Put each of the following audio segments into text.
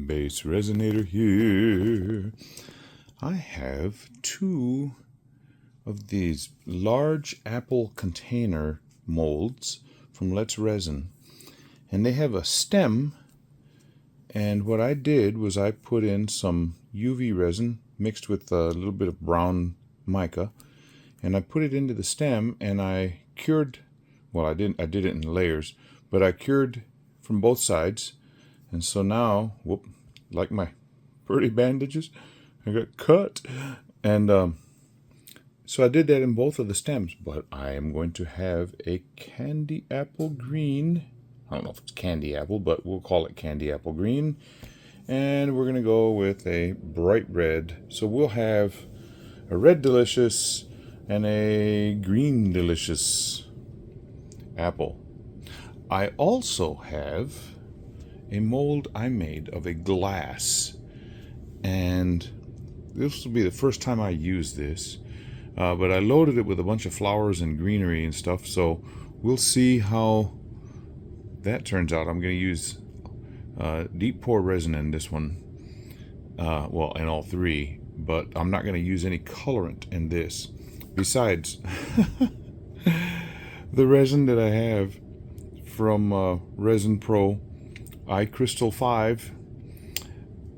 base resonator here. I have two of these large apple container molds from Let's Resin, and they have a stem, and what I did was I put in some UV resin mixed with a little bit of brown mica, and I put it into the stem, and I cured, well, I did it in layers, but I cured from both sides. And so now, whoop, like my pretty bandages, I got cut. And so I did that in both of the stems, but I am going to have a candy apple green. I don't know if it's candy apple, but we'll call it candy apple green. And we're going to go with a bright red. So we'll have a red delicious and a green delicious apple. I also have a mold I made of a glass, and this will be the first time I use this, but I loaded it with a bunch of flowers and greenery and stuff, so we'll see how that turns out. I'm going to use deep pour resin in this one, well, in all three, but I'm not going to use any colorant in this. Besides, the resin that I have from Resin Pro iCrystal 5,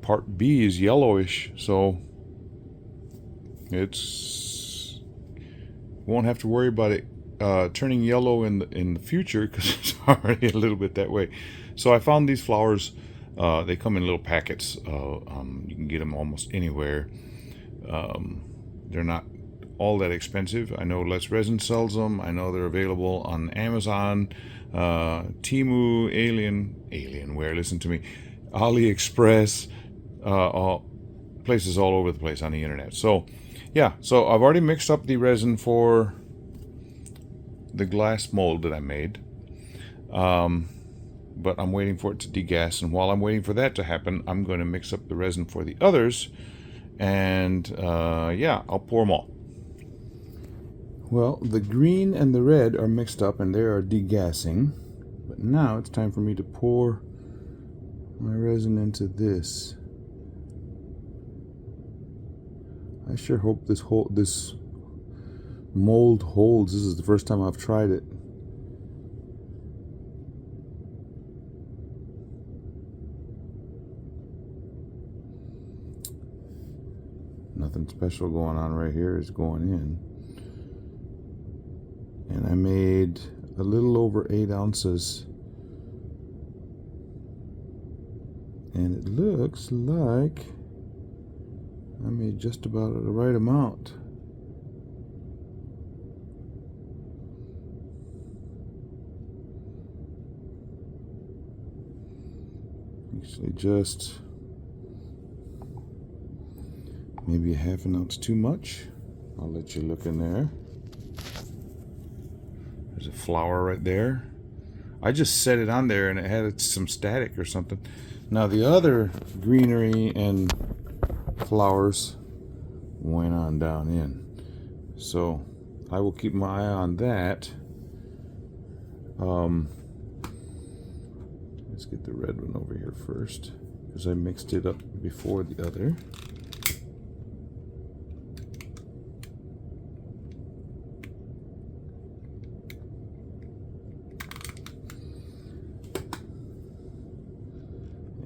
part B is yellowish, so it's won't have to worry about it turning yellow in the future, because it's already a little bit that way. So I found these flowers. They come in little packets. You can get them almost anywhere. They're not all that expensive. I know Let's Resin sells them. I know they're available on Amazon, Temu, Alienware, listen to me, AliExpress, places all over the place on the internet. So yeah, so I've already mixed up the resin for the glass mold that I made, but I'm waiting for it to degas, and while I'm waiting for that to happen, I'm going to mix up the resin for the others, and yeah, I'll pour them all. Well, the green and the red are mixed up and they are degassing, but now it's time for me to pour my resin into this. I sure hope this mold holds. This is the first time I've tried it. Nothing special going on right here is going in. And I made a little over 8 ounces. And it looks like I made just about the right amount. Actually, just maybe a half an ounce too much. I'll let you look in there. There's a flower right there. I just set it on there and it had some static or something. Now the other greenery and flowers went on down in. So I will keep my eye on that. Let's get the red one over here first, because I mixed it up before the other.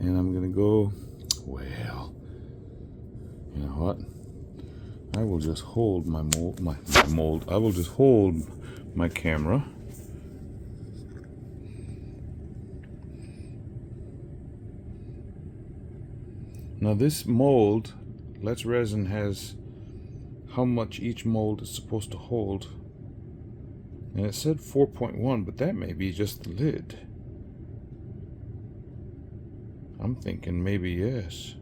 And I'm gonna go, well, you know what? I will just hold my mold. I will just hold my camera. Now this mold, Let's Resin, has how much each mold is supposed to hold. And it said 4.1, but that may be just the lid. I'm thinking maybe yes,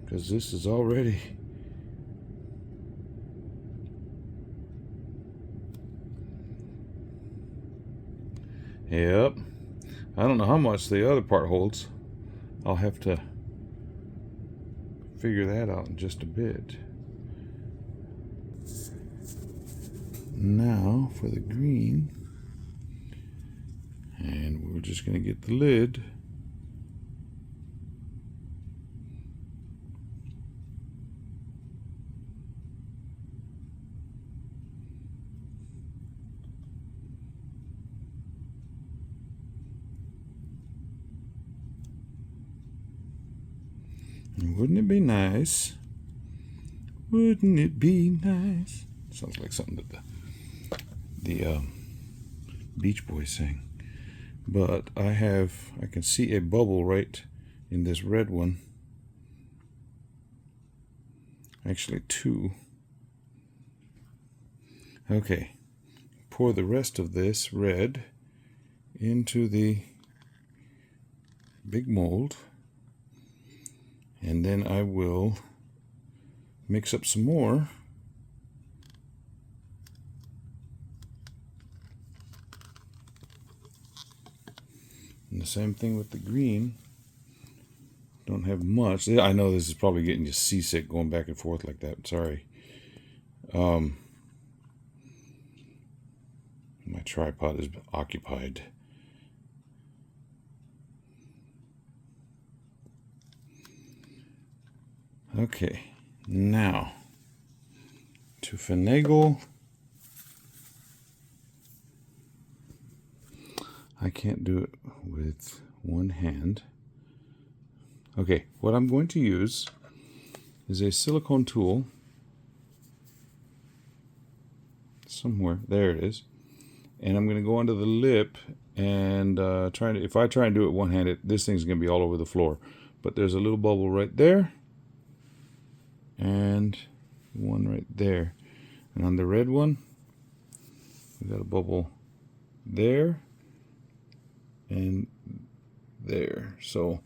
because this is already yep. I don't know how much the other part holds. I'll have to figure that out in just a bit. Now for the green, and we're just going to get the lid. Wouldn't it be nice? Wouldn't it be nice? Sounds like something that the Beach Boys sang. But I can see a bubble right in this red one. Actually, two. Okay. Pour the rest of this red into the big mold. And then I will mix up some more. And the same thing with the green. Don't have much. I know this is probably getting you seasick going back and forth like that. Sorry. My tripod is occupied. Okay, now to finagle. I can't do it with one hand. Okay, what I'm going to use is a silicone tool. Somewhere, there it is. And I'm going to go under the lip and if I try and do it one-handed, this thing's going to be all over the floor. But there's a little bubble right there. And one right there. And on the red one, we got a bubble there and there. So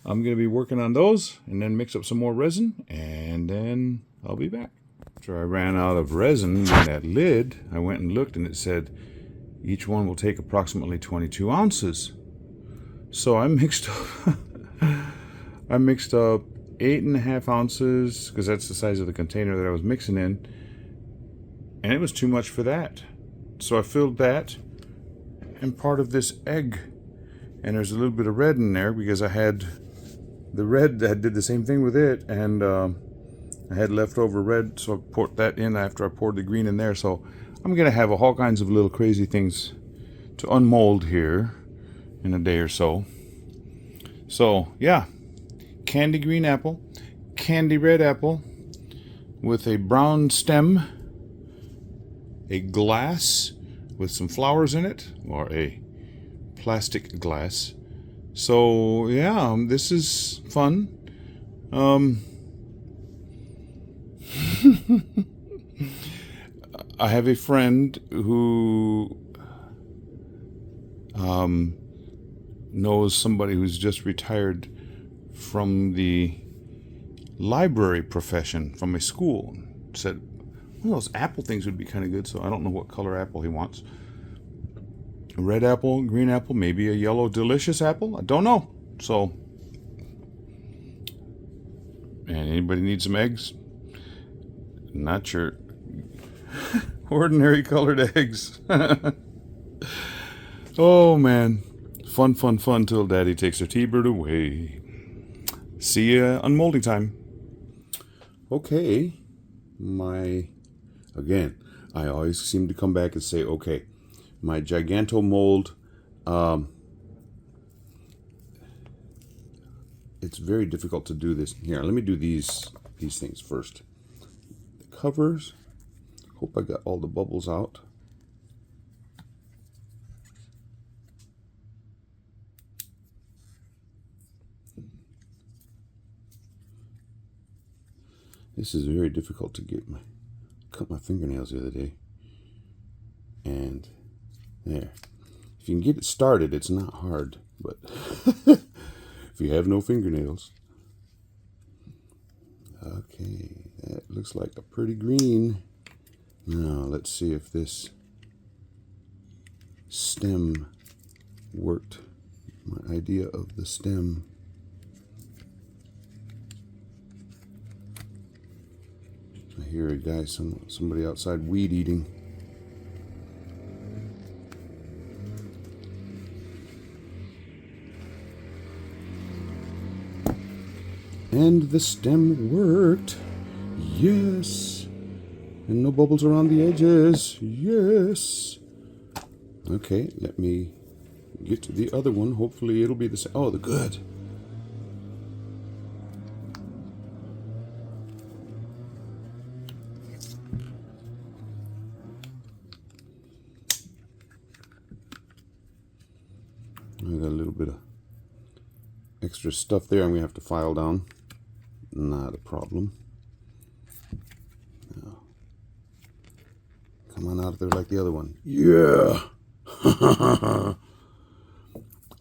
I'm going to be working on those and then mix up some more resin, and then I'll be back. After I ran out of resin in that lid, I went and looked, and it said each one will take approximately 22 ounces. So I mixed up I mixed up 8.5 ounces, because that's the size of the container that I was mixing in, and it was too much for that. So I filled that and part of this egg, and there's a little bit of red in there because I had the red that did the same thing with it, and I had leftover red, so I poured that in after I poured the green in there. So I'm gonna have all kinds of little crazy things to unmold here in a day or so. So yeah, candy green apple, candy red apple with a brown stem, a glass with some flowers in it, or a plastic glass. So yeah, this is fun. I have a friend who knows somebody who's just retired from the library profession from a school. Said one of those apple things would be kind of good, so I don't know what color apple he wants. A red apple, green apple, maybe a yellow delicious apple. I don't know. So, and anybody need some eggs? Not your ordinary colored eggs. Oh man, fun till Daddy takes her T-bird away. See ya unmolding time. Okay, again, I always seem to come back and say, okay, my giganto mold, it's very difficult to do this. Here, let me do these things first. The covers, hope I got all the bubbles out. This is very difficult to get. Cut my fingernails the other day, and there. If you can get it started, it's not hard, but if you have no fingernails. Okay, that looks like a pretty green. Now let's see if this stem worked. My idea of the stem. I hear a guy, somebody outside weed eating. And the stem worked. Yes. And no bubbles around the edges. Yes. Okay, let me get to the other one. Hopefully it'll be the same. Oh, the good. extra stuff there I'm going to have to file down. Not a problem. Now, come on out of there like the other one. Yeah!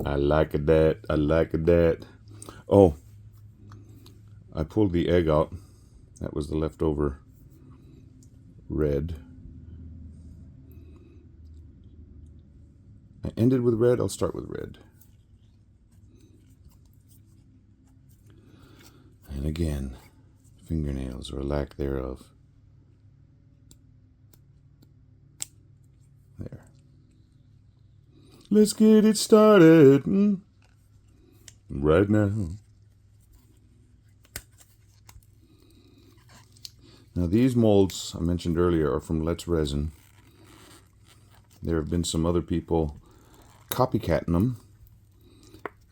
I like that. I like that. Oh, I pulled the egg out. That was the leftover red. I ended with red. I'll start with red. And again, fingernails or lack thereof. There. Let's get it started right now. Now these molds I mentioned earlier are from Let's Resin. There have been some other people copycatting them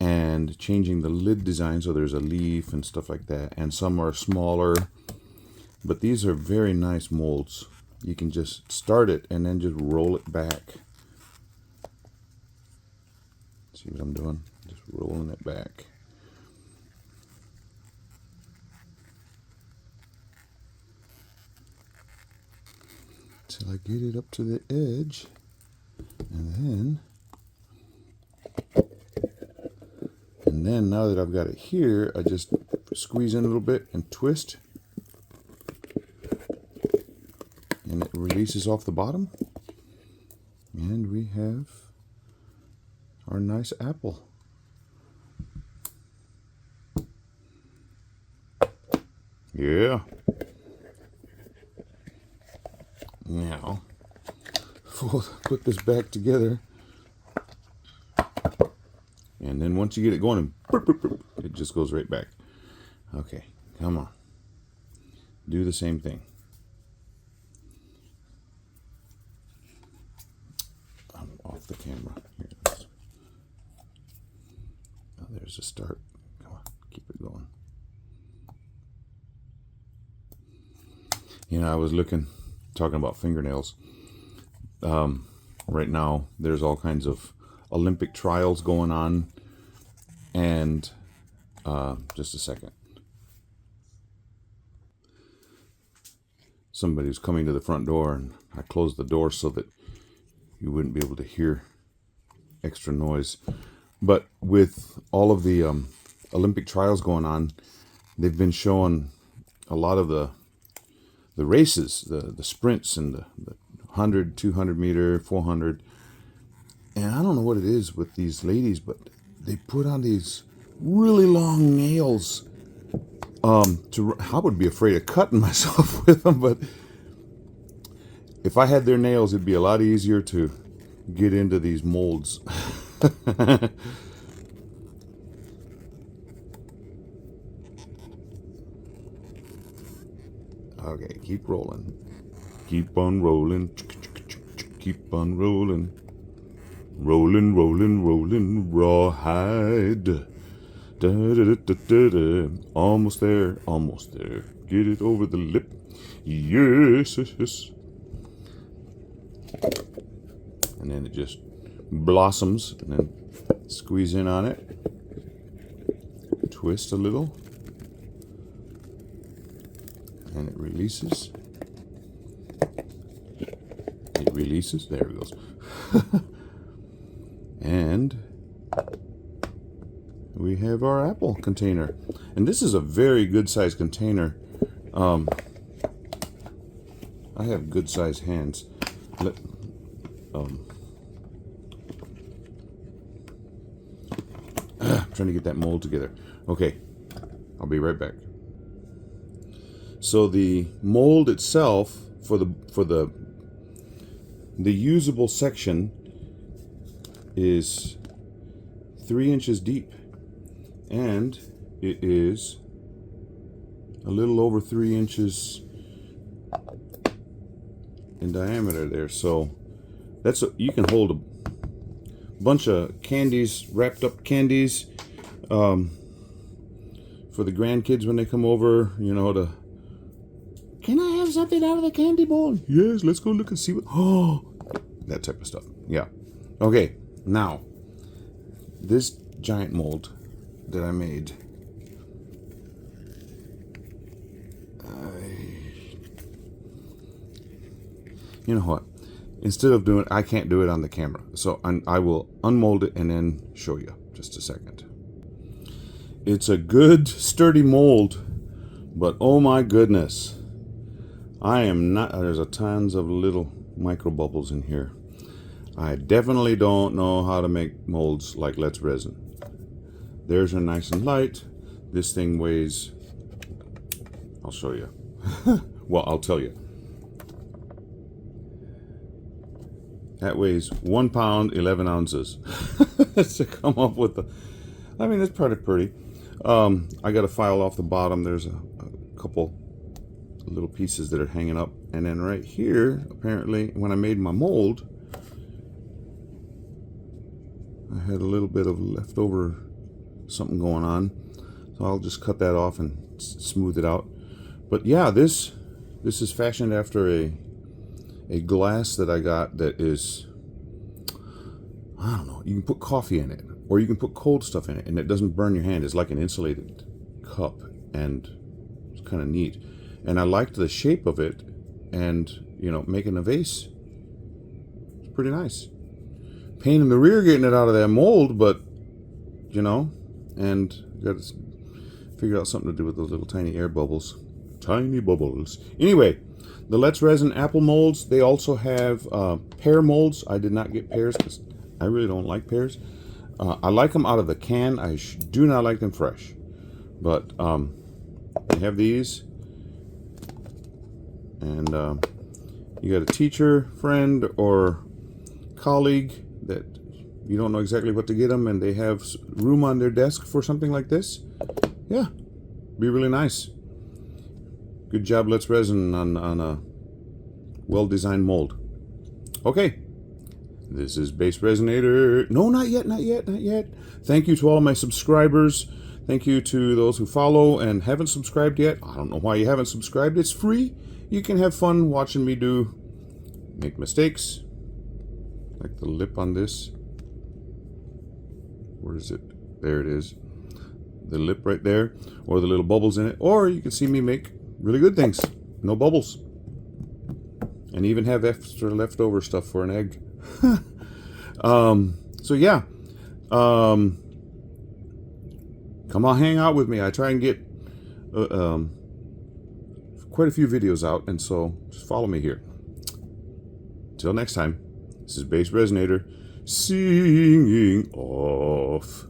and changing the lid design so there's a leaf and stuff like that, and some are smaller, but these are very nice molds. You can just start it and then just roll it back. See what I'm doing? Just rolling it back. Till I get it up to the edge, and then now that I've got it here, I just squeeze in a little bit and twist, and it releases off the bottom, and we have our nice apple. Yeah. Now, we'll put this back together, and then once you get it going, it just goes right back. Okay, come on. Do the same thing. I'm off the camera. Here it is. Oh, there's a start. Come on, keep it going. You know, I was talking about fingernails. Right now, there's all kinds of Olympic trials going on, and just a second. Somebody was coming to the front door, and I closed the door so that you wouldn't be able to hear extra noise. But with all of the Olympic trials going on, they've been showing a lot of the races, the sprints, and the 100, 200 meter, 400. And I don't know what it is with these ladies, but they put on these really long nails. I would be afraid of cutting myself with them, but if I had their nails, it'd be a lot easier to get into these molds. Okay, keep rolling. Keep on rolling. Keep on rolling. Rolling, rolling, rolling, rawhide. Da, da, da, da, da, da. Almost there, almost there. Get it over the lip. Yes, yes, yes. And then it just blossoms, and then squeeze in on it. Twist a little. And it releases. It releases. There it goes. And we have our apple container. And this is a very good sized container. I have good sized hands. I'm trying to get that mold together. Okay, I'll be right back. So the mold itself for the usable section is 3 inches deep, and it is a little over 3 inches in diameter there. So you can hold a bunch of candies, wrapped up candies, for the grandkids when they come over, you know, can I have something out of the candy bowl? Yes, let's go look and see what, that type of stuff. Yeah. Okay, now, this giant mold that I made. You know what? Instead of doing, I can't do it on the camera, so I will unmold it and then show you. Just a second. It's a good, sturdy mold, but oh my goodness, I am not. There's a tons of little micro bubbles in here. I definitely don't know how to make molds like Let's Resin. Theirs are nice and light. This thing weighs, I'll show you. Well, I'll tell you. That weighs 1 pound, 11 ounces. To come up with the, I mean, it's pretty. I got a file off the bottom. There's a couple little pieces that are hanging up. And then right here, apparently, when I made my mold, I had a little bit of leftover something going on. So I'll just cut that off and smooth it out. But yeah, this is fashioned after a glass that I got that is, I don't know, you can put coffee in it, or you can put cold stuff in it, and it doesn't burn your hand. It's like an insulated cup, and it's kind of neat. And I liked the shape of it, and, you know, making a vase, it's pretty nice. Pain in the rear getting it out of that mold, but, you know, and got to figure out something to do with those little tiny air bubbles. Tiny bubbles. Anyway, the Let's Resin apple molds, they also have pear molds. I did not get pears because I really don't like pears. I like them out of the can. I do not like them fresh. But they have these. And you got a teacher, friend, or colleague that you don't know exactly what to get them, and they have room on their desk for something like this. Yeah, be really nice. Good job, Let's Resin, on a well-designed mold. Okay, this is Base Resonator. No, not yet. Thank you to all my subscribers. Thank you to those who follow and haven't subscribed yet. I don't know why you haven't subscribed. It's free. You can have fun watching me make mistakes. Like the lip on this. Where is it? There it is. The lip right there, or the little bubbles in it. Or you can see me make really good things. No bubbles. And even have extra leftover stuff for an egg. So yeah. Come on, hang out with me. I try and get quite a few videos out, and so just follow me here. Till next time, this is Base Resonator, singing off.